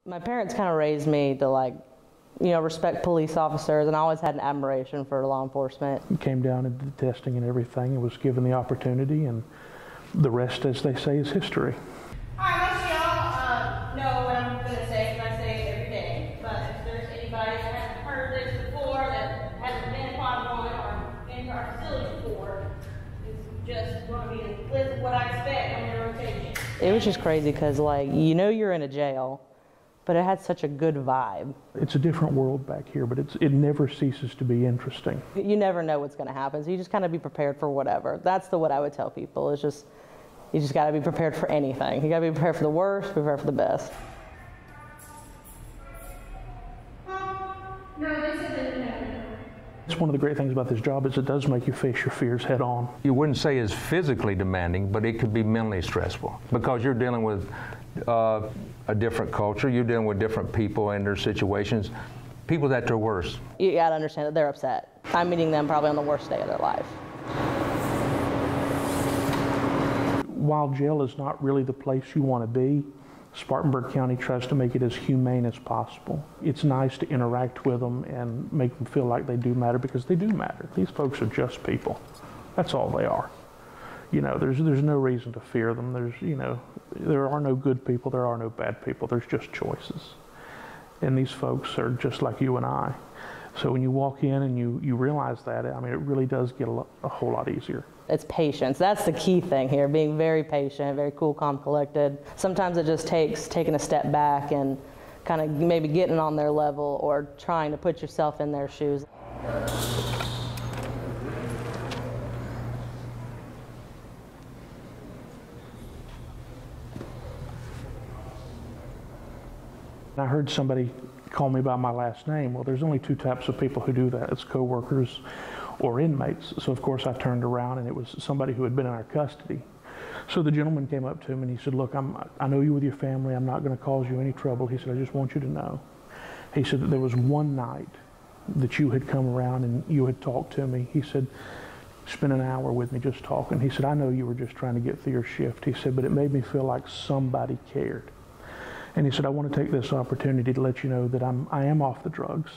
My parents kind of raised me to, like, you know, respect police officers, and I always had an admiration for law enforcement. Came down and did testing and everything and was given the opportunity, and the rest, as they say, is history. All right, most of y'all know what I'm going to say, because I say it every day. But if there's anybody that hasn't heard this before, that hasn't been upon one or been to our facility before, it's just going to be a list of what I expect on your rotation. It was just crazy because, like, you know you're in a jail, but it had such a good vibe. It's a different world back here, but it never ceases to be interesting. You never know what's going to happen, so you just kind of be prepared for whatever. That's what I would tell people. It's just, you just got to be prepared for anything. You got to be prepared for the worst, prepared for the best. It's one of the great things about this job is it does make you face your fears head on. You wouldn't say it's physically demanding, but it could be mentally stressful because you're dealing with a different culture. You're dealing with different people and their situations, people at their worst. You got to understand that they're upset. I'm meeting them probably on the worst day of their life. While jail is not really the place you want to be, Spartanburg County tries to make it as humane as possible. It's nice to interact with them and make them feel like they do matter, because they do matter. These folks are just people. That's all they are. You know, there's no reason to fear them. There are no good people, there are no bad people. There's just choices. And these folks are just like you and I. So when you walk in and you realize that, I mean, it really does get a whole lot easier. It's patience. That's the key thing here, being very patient, very cool, calm, collected. Sometimes it just takes taking a step back and kind of maybe getting on their level or trying to put yourself in their shoes. I heard somebody call me by my last name. Well, there's only two types of people who do that. It's co-workers or inmates. So of course I turned around and it was somebody who had been in our custody. So the gentleman came up to me and he said, look, I know you with your family. I'm not going to cause you any trouble. He said, I just want you to know. He said that there was one night that you had come around and you had talked to me. He said, spent an hour with me just talking. He said, I know you were just trying to get through your shift. He said, but it made me feel like somebody cared. And he said, I want to take this opportunity to let you know that I am off the drugs.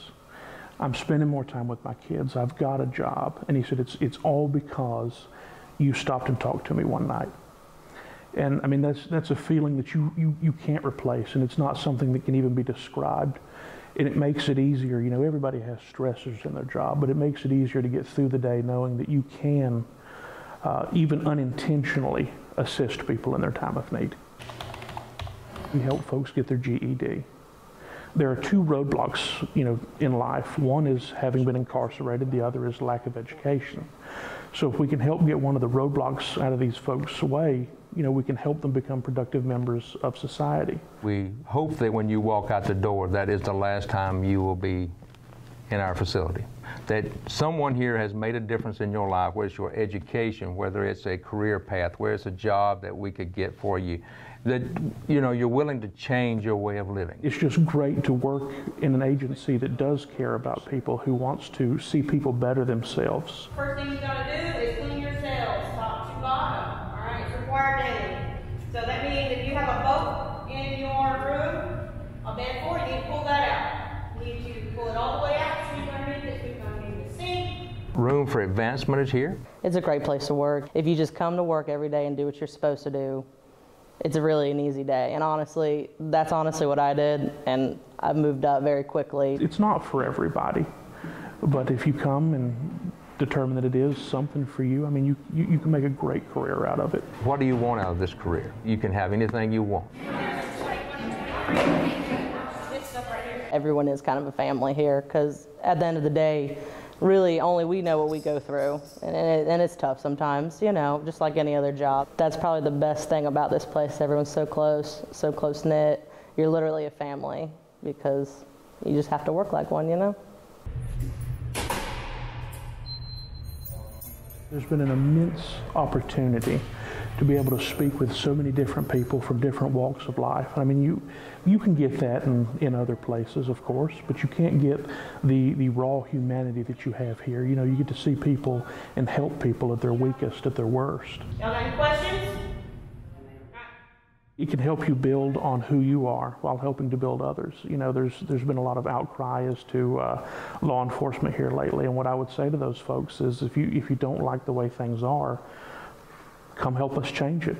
I'm spending more time with my kids. I've got a job. And he said, it's all because you stopped and talked to me one night. And I mean, that's a feeling that you can't replace, and it's not something that can even be described. And it makes it easier. You know, everybody has stressors in their job, but it makes it easier to get through the day knowing that you can, even unintentionally, assist people in their time of need. We help folks get their GED. There are two roadblocks, you know, in life. One is having been incarcerated. The other is lack of education. So if we can help get one of the roadblocks out of these folks' way, you know, we can help them become productive members of society. We hope that when you walk out the door, that is the last time you will be in our facility. That someone here has made a difference in your life, whether it's your education, whether it's a career path, whether it's a job that we could get for you, that, you know, you're willing to change your way of living. It's just great to work in an agency that does care about people, who wants to see people better themselves. First thing you got to do is clean your cells, top to bottom. All right, it's required daily. So that means if you have a boat in your room, a bed for you need to pull that out. You need to pull it all the way out, sweep underneath it, sweep underneath the sink. Room for advancement is here. It's a great place to work. If you just come to work every day and do what you're supposed to do, it's really an easy day. And honestly, that's honestly what I did, and I've moved up very quickly. It's not for everybody, but if you come and determine that it is something for you, I mean, you can make a great career out of it. What do you want out of this career? You can have anything you want. Everyone is kind of a family here, because at the end of the day, really only we know what we go through, and it's tough sometimes, you know, just like any other job. That's probably the best thing about this place. Everyone's so close-knit. You're literally a family, because you just have to work like one, you know? There's been an immense opportunity to be able to speak with so many different people from different walks of life. I mean, you can get that in other places, of course, but you can't get the raw humanity that you have here. You know, you get to see people and help people at their weakest, at their worst. Y'all got any questions? It can help you build on who you are while helping to build others. You know, there's been a lot of outcry as to law enforcement here lately, and what I would say to those folks is if you don't like the way things are, come help us change it.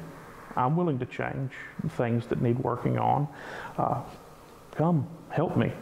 I'm willing to change things that need working on. Come help me.